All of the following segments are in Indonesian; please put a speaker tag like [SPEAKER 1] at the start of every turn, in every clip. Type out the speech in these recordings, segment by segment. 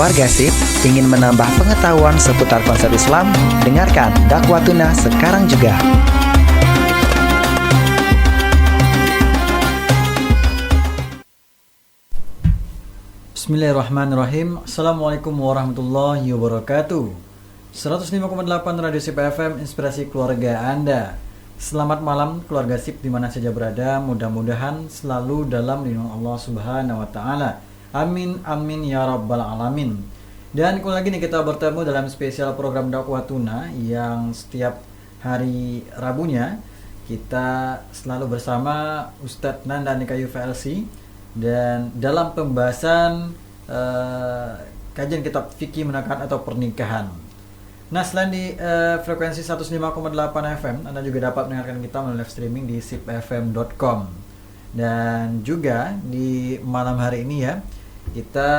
[SPEAKER 1] Keluarga Sip ingin menambah pengetahuan seputar konsep Islam? Dengarkan Dakwatuna sekarang juga.
[SPEAKER 2] Bismillahirrahmanirrahim. Assalamualaikum warahmatullahi wabarakatuh. 105,8 Radio Sip FM, inspirasi keluarga Anda. Selamat malam keluarga Sip dimana saja berada. Mudah-mudahan selalu dalam lindungan Allah Subhanahu wa Ta'ala. Amin amin ya rabbal alamin. Dan kembali lagi nih kita bertemu dalam spesial program Dakwatuna yang setiap hari Rabunya kita selalu bersama Ustadz Nanda Nikayu VLC. Dan dalam pembahasan kajian kitab fikih menekan atau pernikahan. Nah, selain di frekuensi 105,8 FM, Anda juga dapat mendengarkan kita melalui live streaming di sipfm.com. Dan juga di malam hari ini ya, kita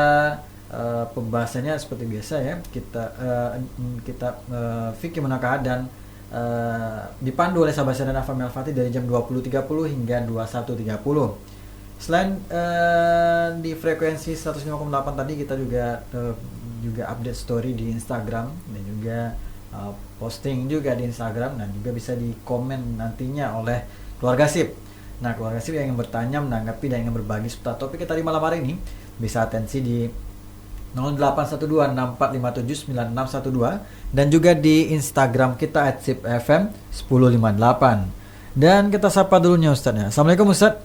[SPEAKER 2] pembahasannya seperti biasa ya, kita fikih menekan dan dipandu oleh sahabat saya dan Afam Al-Fatih dari jam 20.30 hingga 21.30. Selain di frekuensi 105,8 tadi, kita juga update story di Instagram dan juga posting juga di Instagram, dan juga bisa di komen nantinya oleh keluarga Sip. Nah, keluarga Sip yang ingin bertanya, menanggapi dan ingin berbagi seputar topik kita di malam hari ini bisa atensi di 081264579612 dan juga di Instagram kita @sipfm1058. Dan kita sapa dulunya Ustadz ya. Assalamualaikum Ustadz.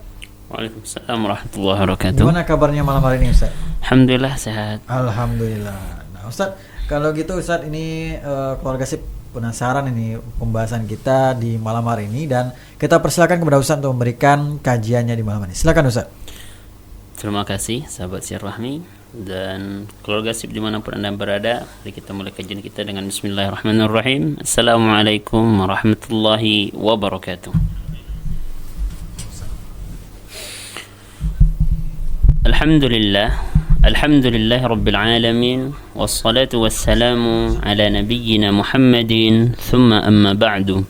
[SPEAKER 3] Waalaikumsalam warahmatullahi wabarakatuh.
[SPEAKER 2] Gimana kabarnya malam hari ini Ustaz?
[SPEAKER 3] Alhamdulillah sehat.
[SPEAKER 2] Alhamdulillah. Nah Ustaz, kalau gitu Ustaz, ini keluarga Sip penasaran ini pembahasan kita di malam hari ini, dan kita persilakan kepada Ustaz untuk memberikan kajiannya di malam ini. Silakan Ustaz.
[SPEAKER 3] Terima kasih sahabat Siarrahmi dan keluarga Sip dimanapun Anda berada. Mari kita mulai kajian kita dengan Bismillahirrahmanirrahim. Assalamualaikum warahmatullahi wabarakatuh. Alhamdulillah Rabbil Alamin, wassalatu wassalamu ala nabiyyina Muhammadin, thumma amma ba'du.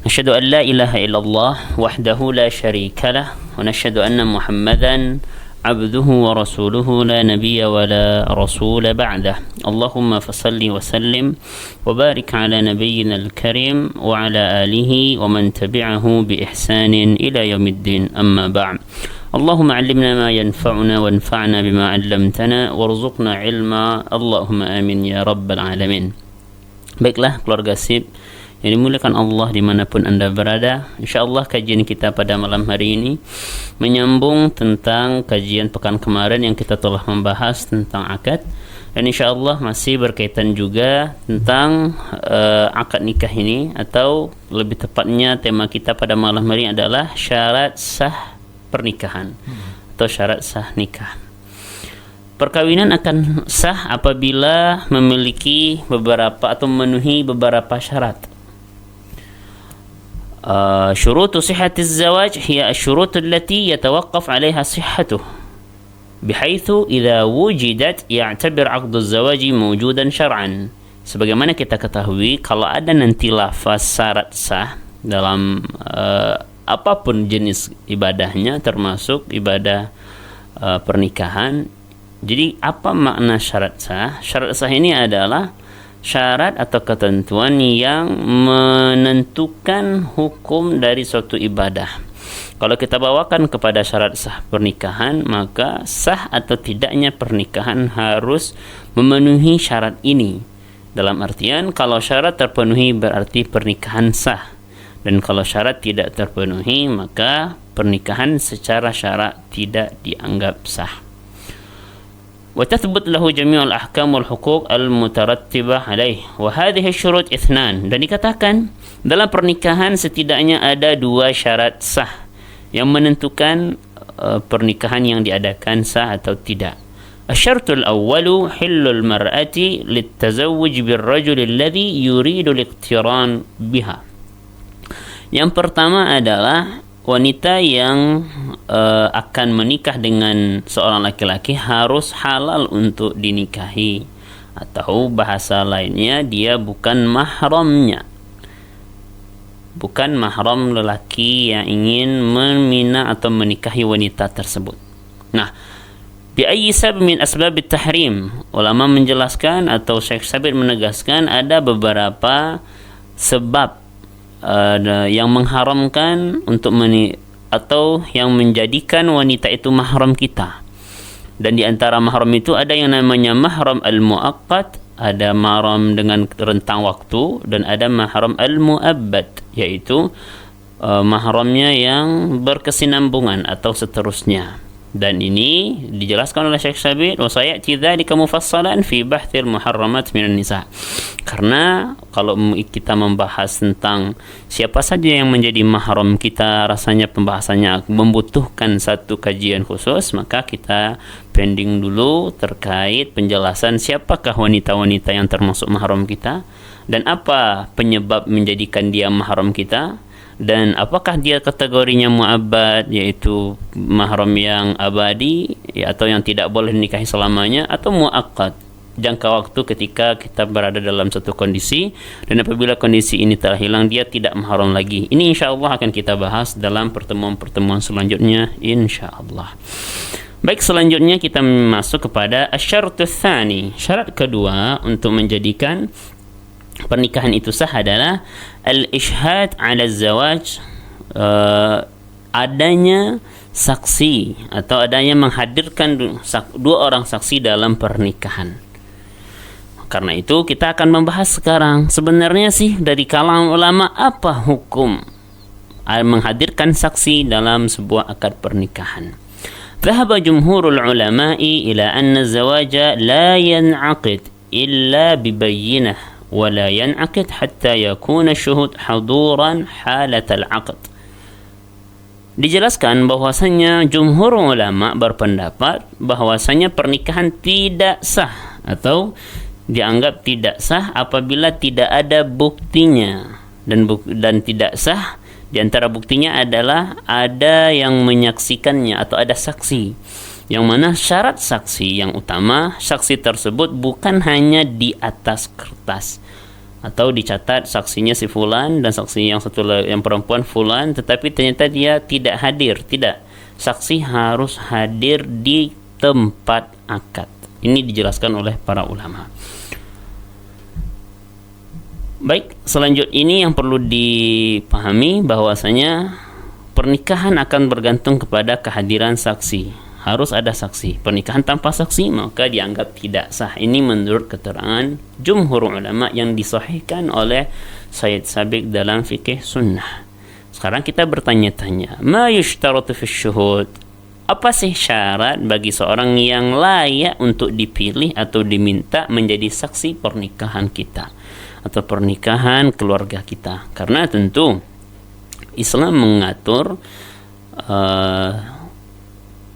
[SPEAKER 3] Nashhadu an la ilaha illallah wahdahu la sharika lah, wa nashhadu anna Muhammadan abduhu wa rasuluhu la nabiyya wa la rasula ba'dah. Allahumma fasalli wa sallim wa barik ala nabiyyina al-karim wa ala alihi wa man tabi'ahu bi ihsanin ila yaumiddin, amma ba'd. Allahumma 'allimna ma yanfa'una wanfa'na bima 'allamtana warzuqna 'ilma. Allahumma amin ya rabbal alamin. Baiklah keluarga Sip yang dimuliakan Allah dimanapun Anda berada, insyaallah kajian kita pada malam hari ini menyambung tentang kajian pekan kemarin yang kita telah membahas tentang akad, dan insyaallah masih berkaitan juga tentang akad nikah ini, atau lebih tepatnya tema kita pada malam hari ini adalah syarat sah pernikahan atau syarat sah nikah. Perkawinan akan sah apabila memiliki beberapa atau memenuhi beberapa syarat. Syurutu sihhatiz zawaj hiya asy-syurut allati yatawaqqaf 'alayha sihhatuh bihaitsu idza wujidat ya'tabir 'aqdu az-zawaji mawjudan syar'an. Sebagaimana kita ketahui, kalau ada nanti lafaz syarat sah dalam apapun jenis ibadahnya, termasuk ibadah pernikahan. Jadi apa makna syarat sah? Syarat sah ini adalah syarat atau ketentuan yang menentukan hukum dari suatu ibadah. Kalau kita bawakan kepada syarat sah pernikahan, maka sah atau tidaknya pernikahan harus memenuhi syarat ini. Dalam artian, kalau syarat terpenuhi berarti pernikahan sah, dan kalau syarat tidak terpenuhi maka pernikahan secara syarak tidak dianggap sah. Wa tathbut lahu jami'ul ahkam wal huquq al mutarattibah alaih, wa hadhihi syurut ithnan. Dan dikatakan dalam pernikahan setidaknya ada dua syarat sah yang menentukan pernikahan yang diadakan sah atau tidak. Asyartul awwalu hillul mar'ati litazawwuj birrajul alladhi yuridu al-iqtiran biha. Yang pertama adalah wanita yang akan menikah dengan seorang laki-laki harus halal untuk dinikahi, atau bahasa lainnya dia bukan mahramnya, bukan mahram lelaki yang ingin meminang atau menikahi wanita tersebut. Nah, Bi'ayyi sabab min asbab at-tahrim. Ulama menjelaskan atau Syekh Sabit menegaskan ada beberapa sebab yang mengharamkan atau yang menjadikan wanita itu mahram kita. Dan di antara mahram itu ada yang namanya mahram al-muaqqat, ada mahram dengan rentang waktu, dan ada mahram al-muabbad, yaitu mahramnya yang berkesinambungan atau seterusnya. Dan ini dijelaskan oleh Syekh Sabit, wa sayati dzalika mufassalan fi bahthil muharramat minan nisa. Karena kalau kita membahas tentang siapa saja yang menjadi mahram kita, rasanya pembahasannya membutuhkan satu kajian khusus, maka kita pending dulu terkait penjelasan siapakah wanita-wanita yang termasuk mahram kita, dan apa penyebab menjadikan dia mahram kita, dan apakah dia kategorinya mu'abbad, yaitu mahram yang abadi atau yang tidak boleh dinikahi selamanya, atau mu'aqqad, jangka waktu ketika kita berada dalam satu kondisi, dan apabila kondisi ini telah hilang dia tidak mahram lagi. Ini insyaallah akan kita bahas dalam pertemuan-pertemuan selanjutnya insyaallah. Baik, selanjutnya kita masuk kepada asy-syartu tsani. Syarat kedua untuk menjadikan pernikahan itu sah adalah al-ishhad 'ala az-zawaj, adanya saksi atau adanya menghadirkan dua orang saksi dalam pernikahan. Karena itu kita akan membahas sekarang sebenarnya sih dari kalangan ulama apa hukum menghadirkan saksi dalam sebuah akad pernikahan. Dhahaba jumhurul ulama'i ila anna az-zawaja la yan'aqid illa bibayyinah ولا ينعقد حتى يكون الشهود حضورا حالة العقد. Dijelaskan bahwasanya jumhur ulama berpendapat bahwasanya pernikahan tidak sah atau dianggap tidak sah apabila tidak ada buktinya, dan tidak sah di antara buktinya adalah ada yang menyaksikannya atau ada saksi, yang mana syarat saksi yang utama, saksi tersebut bukan hanya di atas kertas atau dicatat saksinya si fulan dan saksi yang satu yang perempuan fulan, tetapi ternyata dia tidak hadir. Tidak, saksi harus hadir di tempat akad. Ini dijelaskan oleh para ulama. Baik, selanjutnya ini yang perlu dipahami bahwasanya pernikahan akan bergantung kepada kehadiran saksi. Harus ada saksi. Pernikahan tanpa saksi maka dianggap tidak sah. Ini menurut keterangan jumhur ulama yang disahihkan oleh Sayyid Sabiq dalam fikih sunnah. Sekarang kita bertanya-tanya, ma yushtaratu fi syuhud? Apa sih syarat bagi seorang yang layak untuk dipilih atau diminta menjadi saksi pernikahan kita atau pernikahan keluarga kita? Karena tentu Islam mengatur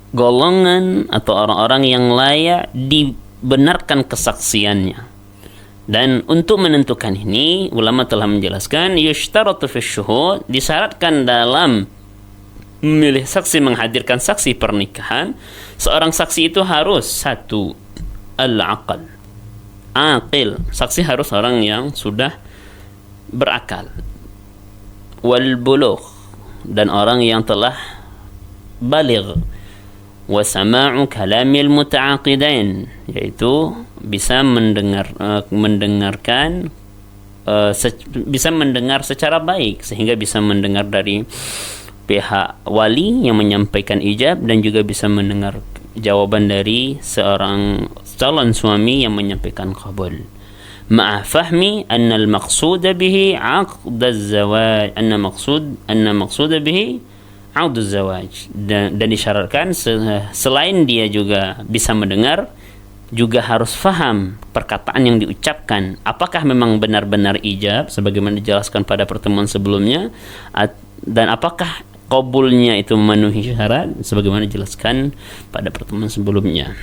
[SPEAKER 3] golongan atau orang-orang yang layak dibenarkan kesaksiannya. Dan untuk menentukan ini ulama telah menjelaskan yushtaratu fi syuhud, disyaratkan dalam memilih saksi, menghadirkan saksi pernikahan, seorang saksi itu harus satu al-aqal, aqil, saksi harus orang yang sudah berakal, wal bulugh, dan orang yang telah baligh, wa sama'u kalamil muta'aqidain, yaitu bisa mendengarkan bisa mendengar secara baik sehingga bisa mendengar dari pihak wali yang menyampaikan ijab dan juga bisa mendengar jawaban dari seorang calon suami yang menyampaikan qabul. Ma'a fahmi anna al-maqsud bihi 'aqd az-zawaj, anna maqsud bihi aqd az-zawaj, dan disyaratkan selain dia juga bisa mendengar, juga harus faham perkataan yang diucapkan, apakah memang benar-benar ijab sebagaimana dijelaskan pada pertemuan sebelumnya, dan apakah qabulnya itu memenuhi syarat sebagaimana dijelaskan pada pertemuan sebelumnya.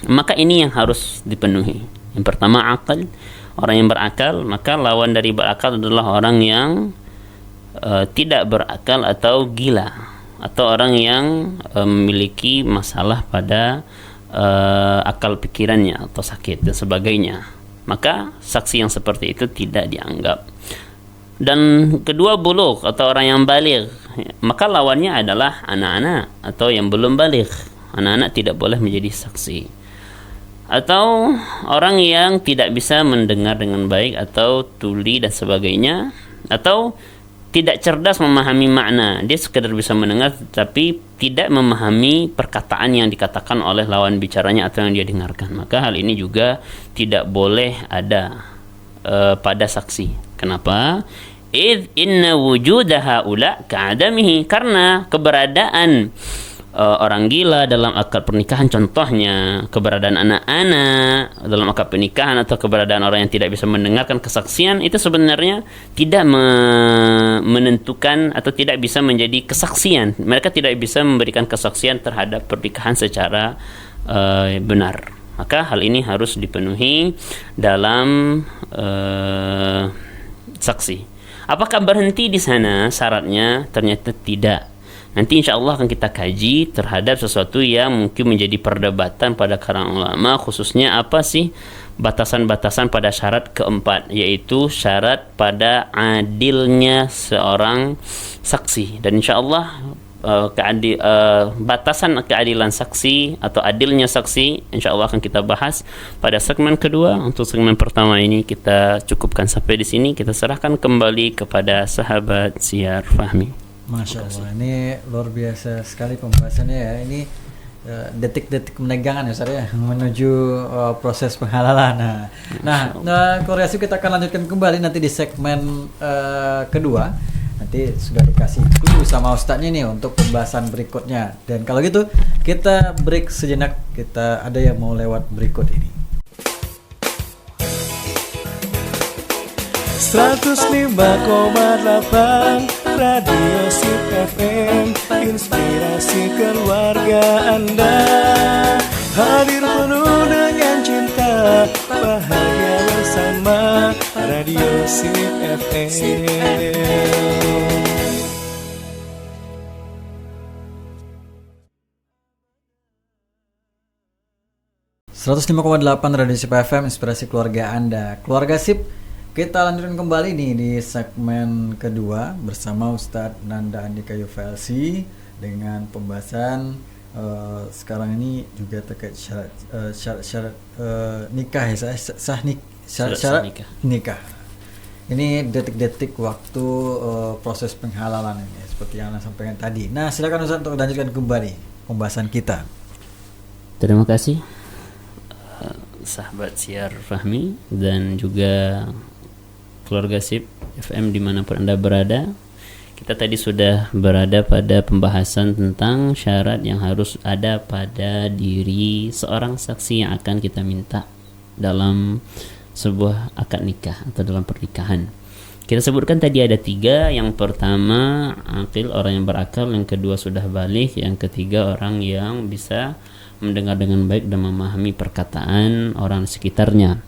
[SPEAKER 3] Maka ini yang harus dipenuhi. Yang pertama akal, orang yang berakal, maka lawan dari berakal adalah orang yang tidak berakal atau gila, atau orang yang memiliki masalah pada akal pikirannya atau sakit dan sebagainya. Maka saksi yang seperti itu tidak dianggap. Dan kedua bulugh atau orang yang baligh, maka lawannya adalah anak-anak atau yang belum baligh anak-anak tidak boleh menjadi saksi. Atau orang yang tidak bisa mendengar dengan baik atau tuli dan sebagainya, atau tidak cerdas memahami makna, dia sekedar bisa mendengar tapi tidak memahami perkataan yang dikatakan oleh lawan bicaranya atau yang dia dengarkan, maka hal ini juga tidak boleh ada pada saksi. Kenapa? Inna wujuda haula ka'adamihi, karena keberadaan orang gila dalam akad pernikahan, contohnya keberadaan anak-anak dalam akad pernikahan, atau keberadaan orang yang tidak bisa mendengarkan kesaksian, itu sebenarnya tidak menentukan atau tidak bisa menjadi kesaksian. Mereka tidak bisa memberikan kesaksian terhadap pernikahan secara benar. Maka hal ini harus dipenuhi dalam saksi. Apakah berhenti di sana syaratnya? Ternyata tidak. Nanti insya Allah akan kita kaji terhadap sesuatu yang mungkin menjadi perdebatan pada kalangan ulama, khususnya apa sih batasan-batasan pada syarat keempat, yaitu syarat pada adilnya seorang saksi. Dan insya Allah batasan keadilan saksi atau adilnya saksi insya Allah akan kita bahas pada segmen kedua. Untuk segmen pertama ini kita cukupkan sampai di sini. Kita serahkan kembali kepada sahabat Siar Fahmi.
[SPEAKER 2] Masya Allah, ini luar biasa sekali pembahasannya ya. Ini detik-detik menegangan ya Ustaz ya, menuju proses penghalalan. Nah, Korea Sip kita akan lanjutkan kembali nanti di segmen kedua. Nanti sudah dikasih clue sama Ustadznya nih untuk pembahasan berikutnya. Dan kalau gitu kita break sejenak, kita ada yang mau lewat berikut ini.
[SPEAKER 4] 105,8 Radio Sip FM, inspirasi keluarga Anda. Hadir penuh dengan cinta, bahagia bersama Radio Sip FM.
[SPEAKER 2] 105,8 Radio Sip FM, inspirasi keluarga Anda. Keluarga Sip, kita lanjutkan kembali nih di segmen kedua bersama Ustadz Nanda Andika Yufelsi dengan pembahasan sekarang ini juga terkait syarat nikah ya, syarat nikah. Ini detik-detik waktu proses penghalalan ini seperti yang Anda sampaikan tadi. Nah, silakan Ustadz untuk lanjutkan kembali pembahasan kita.
[SPEAKER 3] Terima kasih sahabat Siar Fahmi dan juga keluarga Sip FM dimanapun Anda berada. Kita tadi sudah berada pada pembahasan tentang syarat yang harus ada pada diri seorang saksi yang akan kita minta dalam sebuah akad nikah atau dalam pernikahan. Kita sebutkan tadi ada 3. Yang pertama akil, orang yang berakal. Yang kedua sudah balik. Yang ketiga orang yang bisa mendengar dengan baik dan memahami perkataan orang sekitarnya.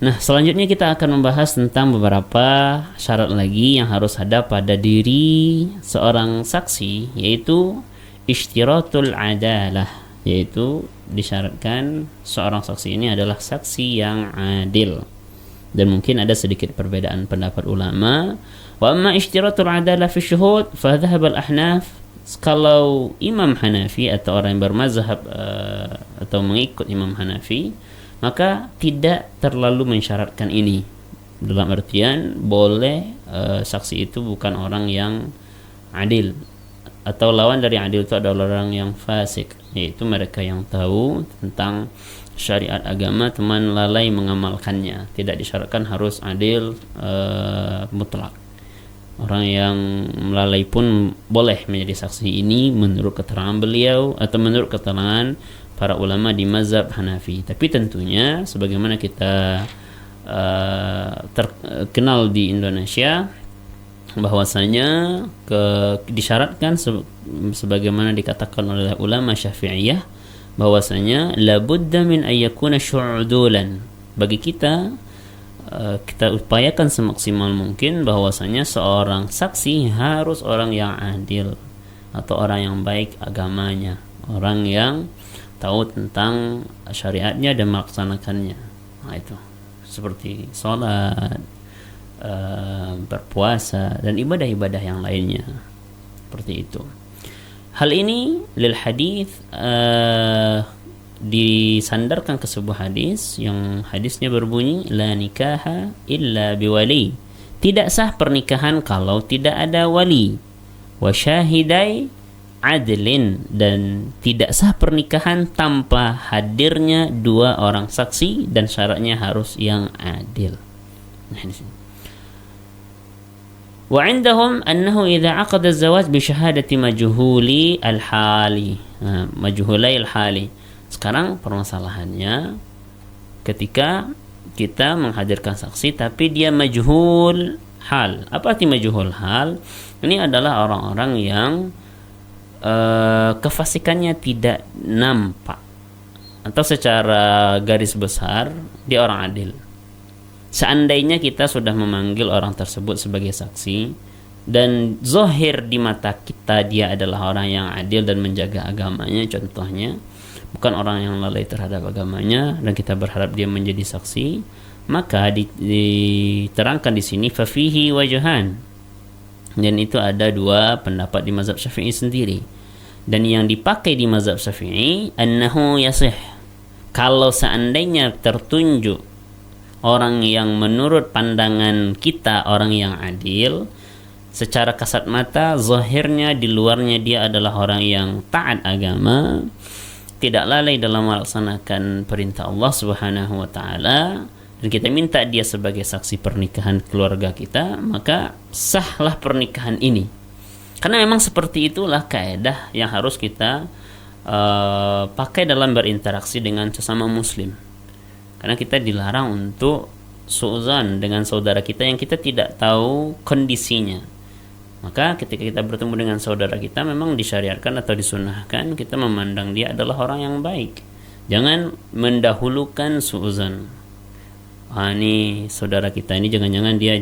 [SPEAKER 3] Nah, selanjutnya kita akan membahas tentang beberapa syarat lagi yang harus ada pada diri seorang saksi, yaitu ishtiratul adalah, yaitu disyaratkan seorang saksi ini adalah saksi yang adil. Dan mungkin ada sedikit perbedaan pendapat ulama. Wa amma ishtiratul adalah fi syuhud fa dhahab al-ahnaf. Kalau Imam Hanafi atau orang yang bermazhab atau mengikut Imam Hanafi, maka tidak terlalu mensyaratkan ini. Dalam artian boleh saksi itu bukan orang yang adil, atau lawan dari adil itu adalah orang yang fasik, yaitu mereka yang tahu tentang syariat agama teman lalai mengamalkannya. Tidak disyaratkan harus adil mutlak. Orang yang melalai pun boleh menjadi saksi ini menurut keterangan beliau atau menurut keterangan para ulama di mazhab Hanafi. Tapi tentunya sebagaimana kita terkenal di Indonesia, bahwasanya disyaratkan sebagaimana dikatakan oleh ulama Syafi'iyah, bahwasanya labudda min ayyakuna syu'dulan. Bagi kita upayakan semaksimal mungkin bahwasanya seorang saksi harus orang yang adil atau orang yang baik agamanya, orang yang tahu tentang syariatnya dan melaksanakannya. Nah, itu seperti sholat, berpuasa dan ibadah-ibadah yang lainnya, seperti itu. Hal ini lil hadis disandarkan ke sebuah hadis yang hadisnya berbunyi la nikaha illa biwali. Tidak sah pernikahan kalau tidak ada wali. Wa syahidai adlin, dan tidak sah pernikahan tanpa hadirnya dua orang saksi dan syaratnya harus yang adil. Nah, di sini. Wa 'indahum annahu idza 'aqada az-zawaj bi syahadati majhuli al-hali. Majhulai al-hali. Sekarang permasalahannya ketika kita menghadirkan saksi tapi dia majhul hal. Apa arti majhul hal? Ini adalah orang-orang yang kefasikannya tidak nampak, atau secara garis besar dia orang adil. Seandainya kita sudah memanggil orang tersebut sebagai saksi dan zahir di mata kita dia adalah orang yang adil dan menjaga agamanya, contohnya bukan orang yang lalai terhadap agamanya, dan kita berharap dia menjadi saksi, maka diterangkan di sini fafihi wajhan, dan itu ada dua pendapat di mazhab Syafi'i sendiri. Dan yang dipakai di mazhab Syafi'i annahu yasih, kalau seandainya tertunjuk orang yang menurut pandangan kita orang yang adil, secara kasat mata zahirnya di luarnya dia adalah orang yang taat agama, tidak lalai dalam melaksanakan perintah Allah Subhanahu wa taala, dan kita minta dia sebagai saksi pernikahan keluarga kita, maka sahlah pernikahan ini. Karena memang seperti itulah kaidah yang harus kita pakai dalam berinteraksi dengan sesama muslim. Karena kita dilarang untuk su'zan dengan saudara kita yang kita tidak tahu kondisinya. Maka ketika kita bertemu dengan saudara kita, memang disyariatkan atau disunahkan kita memandang dia adalah orang yang baik. Jangan mendahulukan su'zan. Ini saudara kita ini jangan-jangan dia.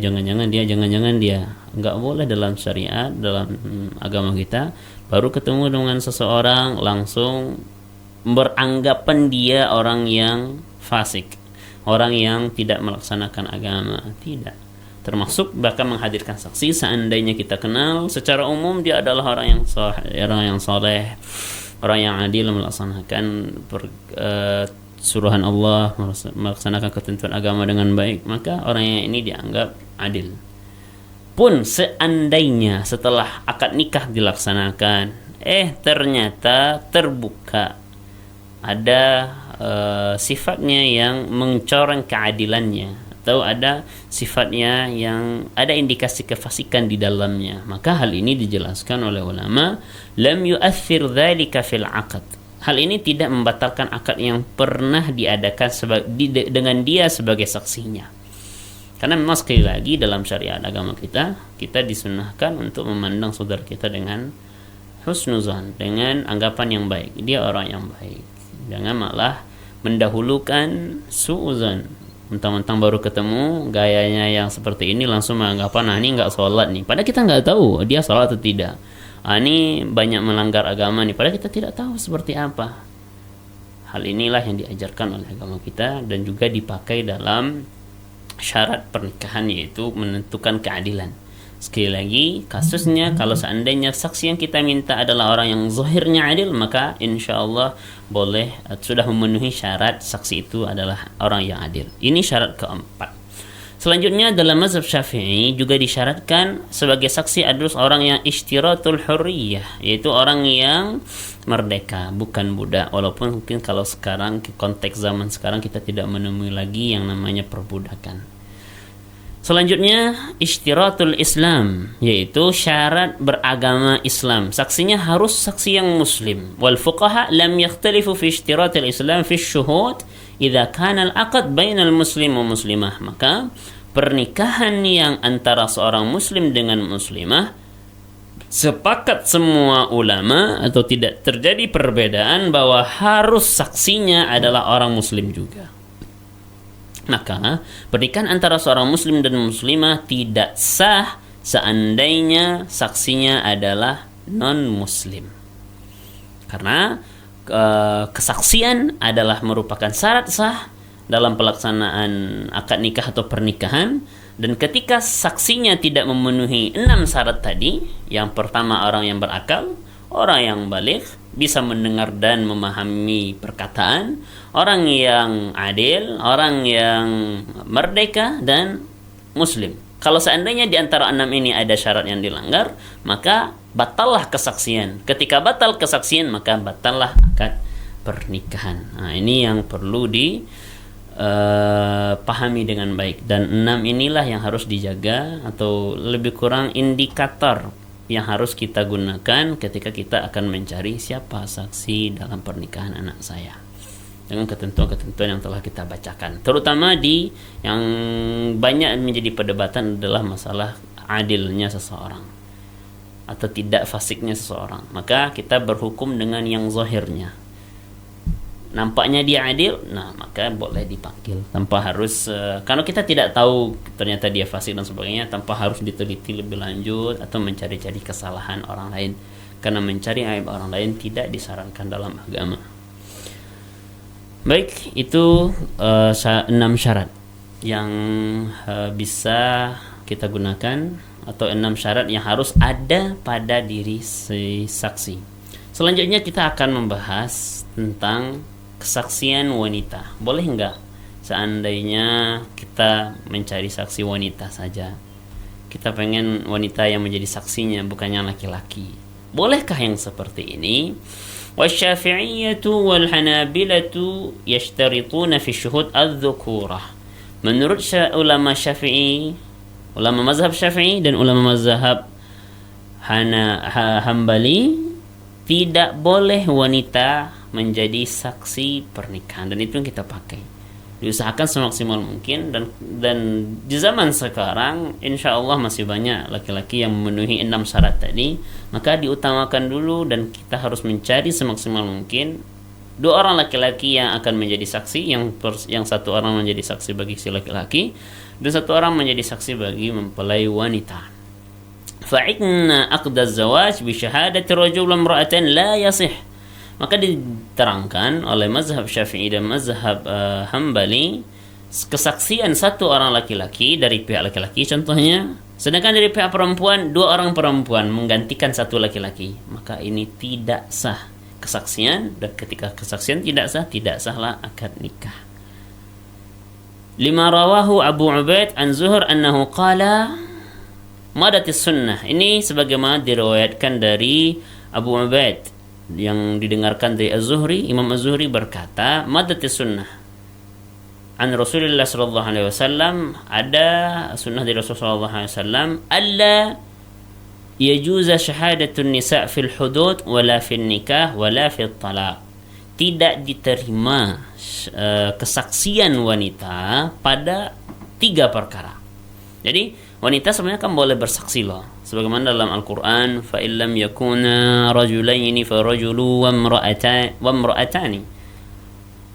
[SPEAKER 3] Enggak boleh dalam syariat, dalam agama kita. Baru ketemu dengan seseorang langsung beranggapan dia orang yang fasik, orang yang tidak melaksanakan agama. Tidak. Termasuk bahkan menghadirkan saksi seandainya kita kenal secara umum dia adalah orang yang soleh, orang yang adil melaksanakan suruhan Allah, melaksanakan ketentuan agama dengan baik, maka orang yang ini dianggap adil. Pun seandainya setelah akad nikah dilaksanakan, ternyata terbuka ada sifatnya yang mencoreng keadilannya, atau ada sifatnya yang ada indikasi kefasikan di dalamnya, maka hal ini dijelaskan oleh ulama, lam yu'athir dzalika fil 'aqd. Hal ini tidak membatalkan akad yang pernah diadakan dengan dia sebagai saksinya. Karena memang sekali lagi dalam syariat agama kita disunahkan untuk memandang saudara kita dengan husnuzan, dengan anggapan yang baik. Dia orang yang baik. Jangan malah mendahulukan su'uzan. Mentang-mentang baru ketemu, gayanya yang seperti ini langsung menganggapan, ini nggak sholat nih. Padahal kita nggak tahu dia sholat atau tidak. Ini banyak melanggar agama nih. Padahal kita tidak tahu seperti apa. Hal inilah yang diajarkan oleh agama kita dan juga dipakai dalam syarat pernikahan, yaitu menentukan keadilan. Sekali lagi, kasusnya kalau seandainya saksi yang kita minta adalah orang yang zahirnya adil, maka insya Allah boleh, sudah memenuhi syarat saksi itu adalah orang yang adil. Ini syarat keempat. Selanjutnya dalam mazhab Syafi'i juga disyaratkan sebagai saksi adalah orang yang ishtiratul hurriyah, yaitu orang yang merdeka, bukan budak. Walaupun mungkin kalau sekarang, konteks zaman sekarang kita tidak menemui lagi yang namanya perbudakan. Selanjutnya ishtiratul Islam, yaitu syarat beragama Islam. Saksinya harus saksi yang muslim. Wal fuqaha lam yakhtalifu fi ishtiratil Islam fi syuhud idza kana al-aqd bainal muslim wa muslimah. Maka pernikahan yang antara seorang muslim dengan muslimah, sepakat semua ulama atau tidak terjadi perbedaan bahwa harus saksinya adalah orang muslim juga. Maka pernikahan antara seorang muslim dan muslimah tidak sah seandainya saksinya adalah non-muslim. Karena kesaksian adalah merupakan syarat sah dalam pelaksanaan akad nikah atau pernikahan, dan ketika saksinya tidak memenuhi 6 syarat tadi, yang pertama orang yang berakal, Orang yang balik bisa mendengar dan memahami perkataan, orang yang adil, orang yang merdeka, dan muslim. Kalau seandainya di antara 6 ini ada syarat yang dilanggar, maka batallah kesaksian. Ketika batal kesaksian, maka batallah akad pernikahan. Nah, ini yang perlu pahami dengan baik. Dan 6 inilah yang harus dijaga, atau lebih kurang indikator yang harus kita gunakan ketika kita akan mencari siapa saksi dalam pernikahan anak saya, dengan ketentuan-ketentuan yang telah kita bacakan. Terutama di yang banyak menjadi perdebatan adalah masalah adilnya seseorang atau tidak fasiknya seseorang. Maka kita berhukum dengan yang zahirnya. Nampaknya dia adil, nah maka boleh dipanggil tanpa harus kalau kita tidak tahu ternyata dia fasik dan sebagainya, tanpa harus diteliti lebih lanjut atau mencari-cari kesalahan orang lain, karena mencari aib orang lain tidak disarankan dalam agama. Baik, itu 6 syarat yang bisa kita gunakan, atau 6 syarat yang harus ada pada diri si saksi. Selanjutnya kita akan membahas tentang kesaksian wanita. Boleh enggak seandainya kita mencari saksi wanita saja? Kita pengen wanita yang menjadi saksinya, bukannya laki-laki. Bolehkah yang seperti ini? والشافعية والحنابلة يشترطون في الشهود الذكورة. Menurut ulama Syafi'i, ulama mazhab Syafi'i dan ulama mazhab Hambali, tidak boleh wanita menjadi saksi pernikahan, dan itu yang kita pakai. Diusahakan semaksimal mungkin, dan di zaman sekarang insya Allah masih banyak laki-laki yang memenuhi 6 syarat tadi, maka diutamakan dulu, dan kita harus mencari semaksimal mungkin 2 orang laki-laki yang akan menjadi saksi, yang 1 orang menjadi saksi bagi si laki-laki, dan 1 orang menjadi saksi bagi mempelai wanita. Fa'inna aqdaz zawaj bi syahadati rajul wa imra'atin la yasih. Maka diterangkan oleh mazhab Syafi'i dan mazhab Hambali, kesaksian 1 orang laki-laki dari pihak laki-laki contohnya, sedangkan dari pihak perempuan 2 orang perempuan menggantikan 1 laki-laki, maka ini tidak sah kesaksian, dan ketika kesaksian tidak sah, tidak sahlah akad nikah. Lima rawahu Abu Ubaid an Zuhur annahu qala madatis sunnah. Ini sebagaimana diriwayatkan dari Abu Ubaid yang didengarkan dari Az-Zuhri. Imam Az-Zuhri berkata, madatis sunnah an Rasulullah sallallahu alaihi wasallam, ada sunnah dari Rasulullah sallallahu alaihi wasallam, alla yajuza syahadatun nisa' fil hudud wala fil nikah wala fil talaq. Tidak diterima kesaksian wanita pada 3 perkara. Jadi wanita sebenarnya kan boleh bersaksi loh, sebagaimana dalam Al-Quran, fa illam yakuna rajulaini fa rajulu wa imra'atani.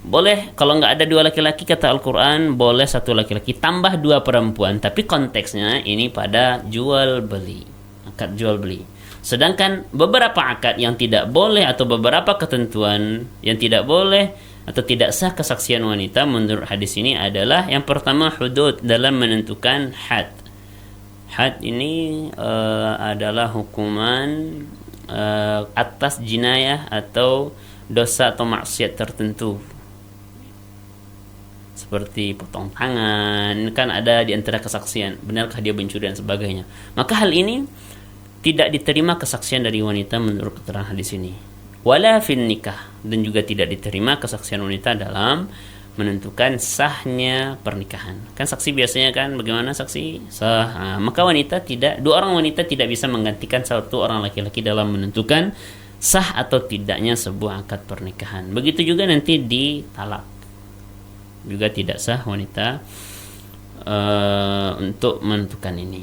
[SPEAKER 3] Boleh kalau nggak ada 2 laki-laki, kata Al-Quran boleh 1 laki-laki tambah 2 perempuan, tapi konteksnya ini pada jual beli, akad jual beli. Sedangkan beberapa akad yang tidak boleh, atau beberapa ketentuan yang tidak boleh atau tidak sah kesaksian wanita menurut hadis ini adalah, yang pertama hudud, dalam menentukan had. Had ini adalah hukuman atas jinayah atau dosa atau maksiat tertentu, seperti potong tangan, kan ada di antara kesaksian, benarkah dia mencuri dan sebagainya. Maka hal ini tidak diterima kesaksian dari wanita menurut keterangan hadis ini. Wala fin nikah, dan juga tidak diterima kesaksian wanita dalam menentukan sahnya pernikahan. Kan saksi biasanya kan bagaimana saksi sah. Maka wanita tidak, 2 orang wanita tidak bisa menggantikan 1 orang laki-laki dalam menentukan sah atau tidaknya sebuah akad pernikahan. Begitu juga nanti di talak, juga tidak sah wanita untuk menentukan ini.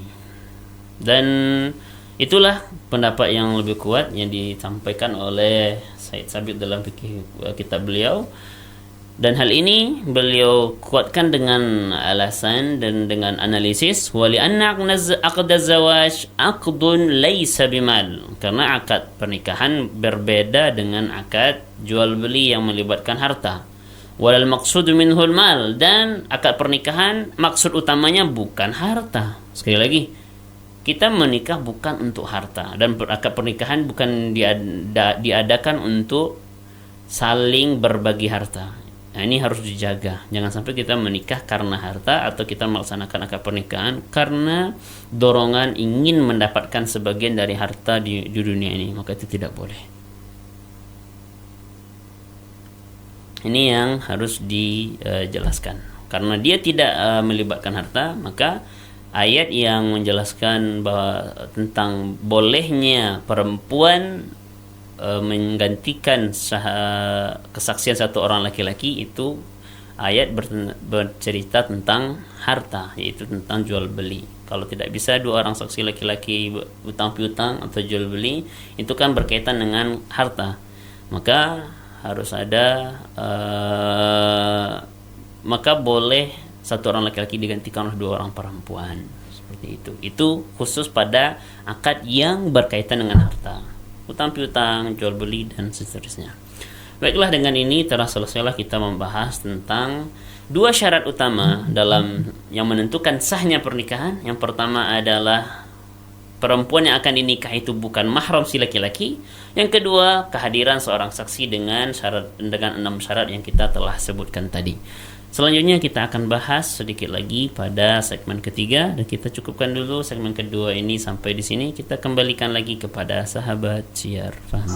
[SPEAKER 3] Dan itulah pendapat yang lebih kuat yang disampaikan oleh Said Sabiq dalam fikih kitab beliau. Dan hal ini beliau kuatkan dengan alasan dan dengan analisis, wali anna aqdaz zawaj aqdun laysa bimal, karena akad pernikahan berbeda dengan akad jual beli yang melibatkan harta. Walal maqsud minhul mal, dan akad pernikahan maksud utamanya bukan harta. Sekali lagi, kita menikah bukan untuk harta, dan akad pernikahan bukan diadakan untuk saling berbagi harta. Nah, ini harus dijaga. Jangan sampai kita menikah karena harta, atau kita melaksanakan akad pernikahan karena dorongan ingin mendapatkan sebagian dari harta di dunia ini. Maka itu tidak boleh. Ini yang harus dijelaskan. Karena dia tidak melibatkan harta, maka ayat yang menjelaskan bahwa tentang bolehnya perempuan menggantikan kesaksian satu orang laki-laki, itu ayat bercerita tentang harta, yaitu tentang jual beli. Kalau tidak bisa dua orang saksi laki-laki utang piutang atau jual beli, itu kan berkaitan dengan harta, maka harus ada maka boleh satu orang laki-laki digantikan oleh dua orang perempuan, seperti itu. Itu khusus pada akad yang berkaitan dengan harta, utang piutang, jual beli, dan seterusnya. Baiklah, dengan ini telah selesailah kita membahas tentang dua syarat utama dalam yang menentukan sahnya pernikahan. Yang pertama adalah perempuan yang akan dinikah itu bukan mahram si laki-laki. Yang kedua, kehadiran seorang saksi dengan 6 syarat yang kita telah sebutkan tadi. Selanjutnya kita akan bahas sedikit lagi pada segmen ketiga, dan kita cukupkan dulu segmen kedua ini sampai di sini. Kita kembalikan lagi kepada sahabat Syiar Fahmi.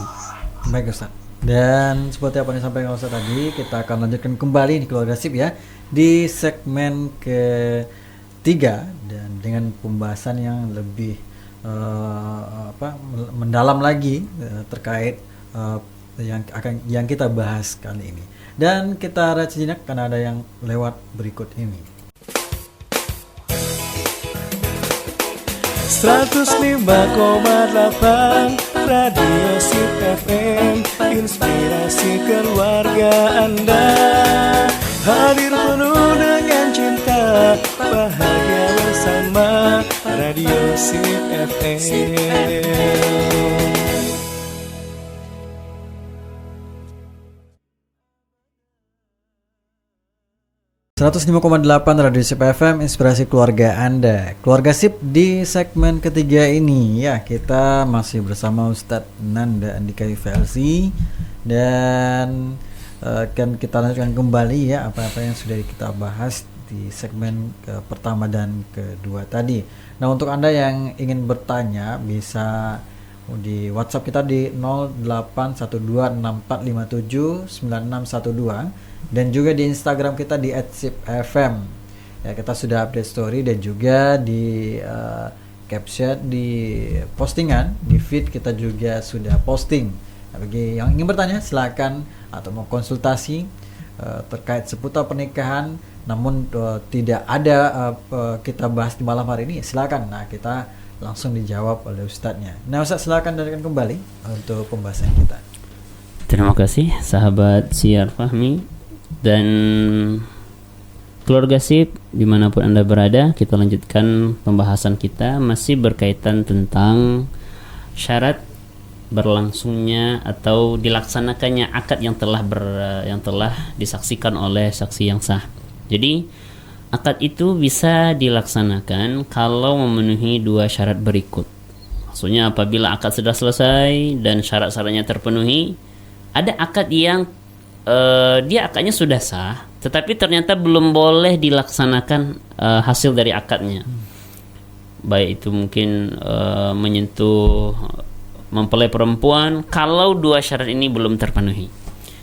[SPEAKER 2] Baik Ustaz. Dan seperti apa yang disampaikan Ustaz tadi, kita akan lanjutkan kembali di Keluarga Sip ya, di segmen ketiga, dan dengan pembahasan yang lebih mendalam lagi terkait yang kita bahas kali ini. Dan kita lihat sejenak karena ada yang lewat berikut ini.
[SPEAKER 4] 105,8 Radio Sip FM, inspirasi keluarga Anda. Hadir penuh dengan cinta, bahagia bersama Radio Sip FM.
[SPEAKER 2] 105,8 Radio Sip FM, inspirasi keluarga Anda. Keluarga Sip di segmen ketiga ini ya, kita masih bersama Ustadz Nanda Andika VLC, dan akan kita lanjutkan kembali ya apa-apa yang sudah kita bahas di segmen pertama dan kedua tadi. Nah, untuk Anda yang ingin bertanya bisa di WhatsApp kita di 081264579612, dan juga di Instagram kita di @sipfm. Ya, kita sudah update story dan juga di caption, di postingan, di feed kita juga sudah posting. Nah, bagi yang ingin bertanya silakan, atau mau konsultasi terkait seputar pernikahan namun tidak ada kita bahas di malam hari ini, silakan. Nah, kita langsung dijawab oleh ustadznya. Nah, Ustadz silakan dengarkan kembali untuk pembahasan kita.
[SPEAKER 3] Terima kasih sahabat Syiar Fahmi dan Keluarga Sip dimanapun Anda berada. Kita lanjutkan pembahasan kita, masih berkaitan tentang syarat berlangsungnya atau dilaksanakannya akad yang telah disaksikan oleh saksi yang sah. Jadi akad itu bisa dilaksanakan kalau memenuhi dua syarat berikut. Maksudnya apabila akad sudah selesai dan syarat-syaratnya terpenuhi. Ada akad yang dia akadnya sudah sah, tetapi ternyata belum boleh dilaksanakan hasil dari akadnya. Baik itu mungkin menyentuh mempelai perempuan, kalau dua syarat ini belum terpenuhi.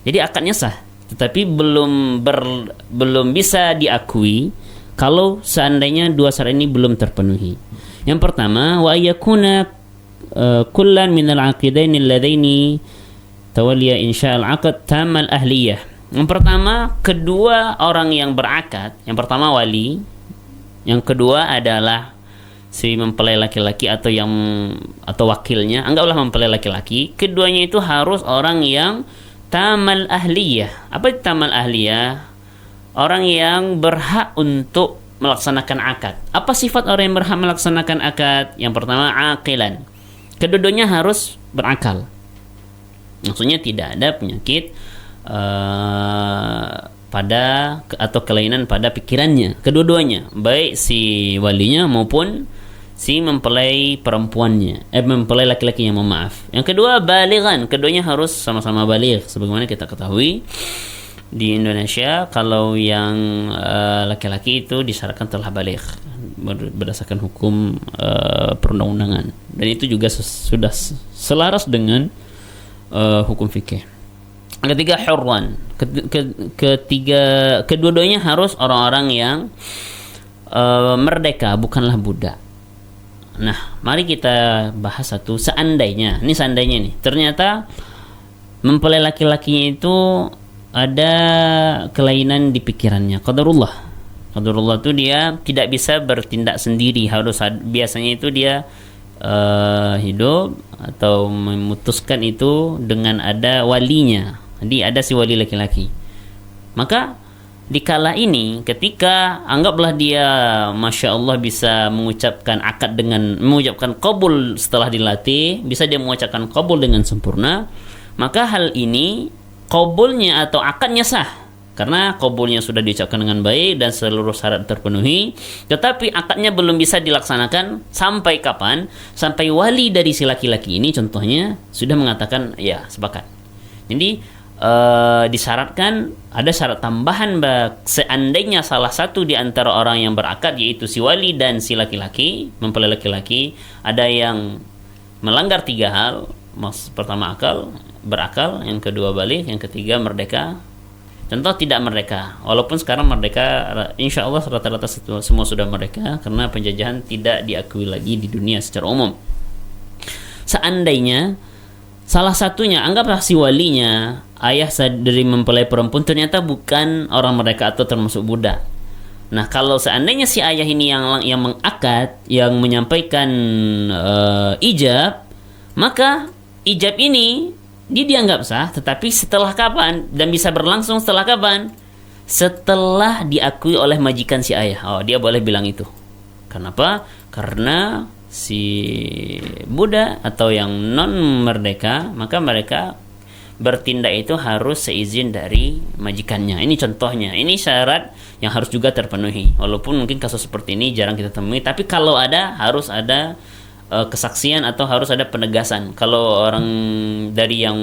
[SPEAKER 3] Jadi akadnya sah, tetapi belum bisa diakui kalau seandainya dua syarat ini belum terpenuhi. Yang pertama, wa yakuna kullan minal aqidaini alladaini tawaliya insya'al aqd tamal ahliyah. Yang pertama, kedua orang yang berakad, yang pertama wali, yang kedua adalah si mempelai laki-laki atau wakilnya, anggaplah mempelai laki-laki. Keduanya itu harus orang yang tamal ahliyah. Apa itu tamal ahliyah? Orang yang berhak untuk melaksanakan akad. Apa sifat orang yang berhak melaksanakan akad? Yang pertama, aqilan. Kedua-duanya harus berakal. Maksudnya tidak ada penyakit atau kelainan pada pikirannya. Kedua-duanya, baik si walinya maupun si mempelai perempuannya, mempelai laki-lakinya, mohon maaf. Yang kedua balighan, keduanya harus sama-sama baligh. Sebagaimana kita ketahui di Indonesia, kalau yang laki-laki itu disyaratkan telah baligh berdasarkan hukum perundang-undangan, dan itu juga sudah selaras dengan hukum fikih. Yang ketiga hurwan, kedua-duanya harus orang-orang yang merdeka, bukanlah budak. Nah, mari kita bahas satu. Seandainya nih, ternyata mempelai laki-lakinya itu ada kelainan di pikirannya, qadarullah itu dia tidak bisa bertindak sendiri, biasanya itu dia hidup atau memutuskan itu dengan ada walinya. Jadi ada si wali laki-laki. Maka dikala ini, ketika anggaplah dia Masya Allah bisa mengucapkan akad mengucapkan qabul setelah dilatih, bisa dia mengucapkan qabul dengan sempurna, maka hal ini qabulnya atau akadnya sah, karena qabulnya sudah diucapkan dengan baik dan seluruh syarat terpenuhi. Tetapi akadnya belum bisa dilaksanakan sampai kapan? Sampai wali dari si laki-laki ini contohnya sudah mengatakan ya sepakat. Jadi disyaratkan, ada syarat tambahan, seandainya salah satu di antara orang yang berakad, yaitu si wali dan si laki-laki, mempelai laki-laki, ada yang melanggar 3 hal. Pertama berakal, yang kedua baligh, yang ketiga merdeka. Contoh tidak merdeka, walaupun sekarang merdeka, insya Allah rata-rata semua sudah merdeka, karena penjajahan tidak diakui lagi di dunia secara umum. Seandainya salah satunya, anggaplah si walinya, ayah dari mempelai perempuan, ternyata bukan orang mereka atau termasuk budak. Nah, kalau seandainya si ayah ini yang mengakad, yang menyampaikan ijab, maka ijab ini dia dianggap sah, tetapi setelah kapan? Dan bisa berlangsung setelah kapan? Setelah diakui oleh majikan si ayah. Dia boleh bilang itu. Kenapa? Karena si budak atau yang non merdeka, maka mereka bertindak itu harus seizin dari majikannya. Ini contohnya. Ini syarat yang harus juga terpenuhi. Walaupun mungkin kasus seperti ini jarang kita temui, tapi kalau ada, harus ada kesaksian atau harus ada penegasan. Kalau orang dari yang